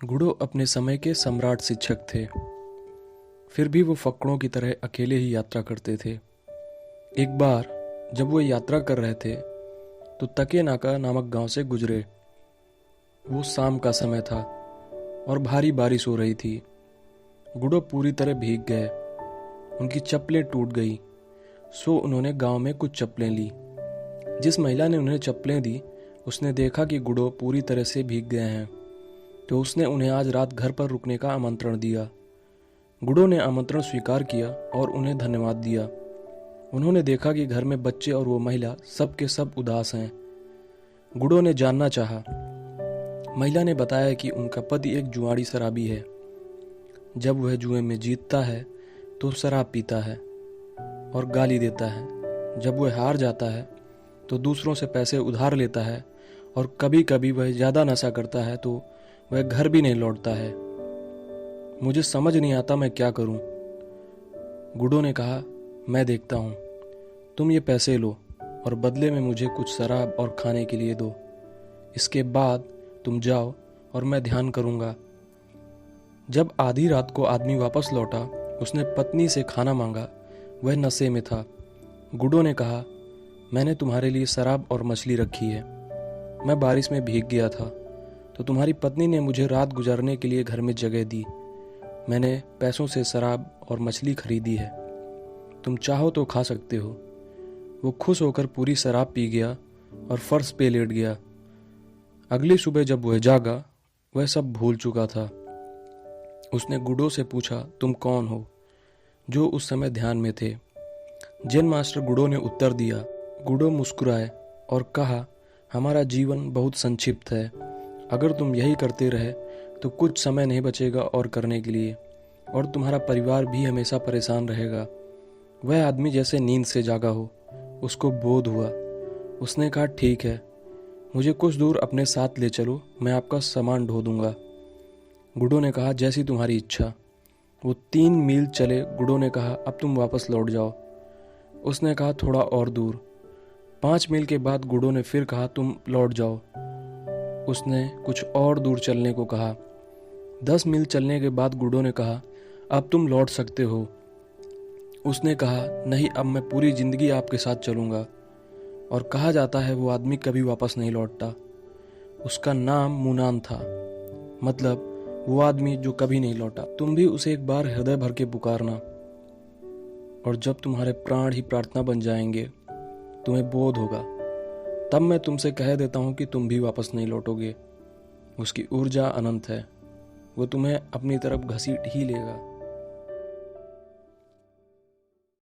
गुडो अपने समय के सम्राट शिक्षक थे। फिर भी वो फक्कड़ों की तरह अकेले ही यात्रा करते थे। एक बार जब वो यात्रा कर रहे थे तो तके नाका नामक गांव से गुजरे। वो शाम का समय था और भारी बारिश हो रही थी। गुडो पूरी तरह भीग गए। उनकी चप्पलें टूट गई, सो उन्होंने गांव में कुछ चप्पलें ली। जिस महिला ने उन्हें चप्पलें दी उसने देखा कि गुडो पूरी तरह से भीग गए हैं, तो उसने उन्हें आज रात घर पर रुकने का आमंत्रण दिया। गुडो ने आमंत्रण स्वीकार किया और उन्हें धन्यवाद दिया। उन्होंने देखा कि घर में बच्चे और वो महिला सब के सब उदास हैं। गुडो ने जानना चाहा। महिला ने बताया कि उनका पति एक जुआड़ी शराबी है। जब वह जुए में जीतता है तो शराब पीता है और गाली देता है। जब वह हार जाता है तो दूसरों से पैसे उधार लेता है और कभी कभी वह ज़्यादा नशा करता है तो वह घर भी नहीं लौटता है। मुझे समझ नहीं आता मैं क्या करूं। गुडो ने कहा, मैं देखता हूं। तुम ये पैसे लो और बदले में मुझे कुछ शराब और खाने के लिए दो। इसके बाद तुम जाओ और मैं ध्यान करूंगा। जब आधी रात को आदमी वापस लौटा, उसने पत्नी से खाना मांगा। वह नशे में था। गुडो ने कहा, मैंने तुम्हारे लिए शराब और मछली रखी है। मैं बारिश में भीग गया था तो तुम्हारी पत्नी ने मुझे रात गुजारने के लिए घर में जगह दी। मैंने पैसों से शराब और मछली खरीदी है। तुम चाहो तो खा सकते हो। वो खुश होकर पूरी शराब पी गया और फर्श पे लेट गया। अगली सुबह जब वह जागा, वह सब भूल चुका था। उसने गुडो से पूछा, तुम कौन हो, जो उस समय ध्यान में थे। जेन मास्टर गुडो ने उत्तर दिया। गुडो मुस्कुराए और कहा, हमारा जीवन बहुत संक्षिप्त है। अगर तुम यही करते रहे तो कुछ समय नहीं बचेगा और करने के लिए, और तुम्हारा परिवार भी हमेशा परेशान रहेगा। वह आदमी जैसे नींद से जागा हो। उसको बोध हुआ। उसने कहा, ठीक है, मुझे कुछ दूर अपने साथ ले चलो, मैं आपका सामान ढो दूंगा। गुडो ने कहा, जैसी तुम्हारी इच्छा। वो 3 मील चले। गुडो ने कहा, अब तुम वापस लौट जाओ। उसने कहा, थोड़ा और दूर। 5 मील के बाद गुडो ने फिर कहा, तुम लौट जाओ। उसने कुछ और दूर चलने को कहा। 10 मील चलने के बाद गुडो ने कहा, अब तुम लौट सकते हो। उसने कहा, नहीं, अब मैं पूरी जिंदगी आपके साथ चलूंगा। और कहा जाता है वो आदमी कभी वापस नहीं लौटता। उसका नाम मुनान था, मतलब वो आदमी जो कभी नहीं लौटा। तुम भी उसे एक बार हृदय भर के पुकारना, और जब तुम्हारे प्राण ही प्रार्थना बन जाएंगे, तुम्हें बोध होगा। तब मैं तुमसे कह देता हूं कि तुम भी वापस नहीं लौटोगे। उसकी ऊर्जा अनंत है। वो तुम्हें अपनी तरफ घसीट ही लेगा।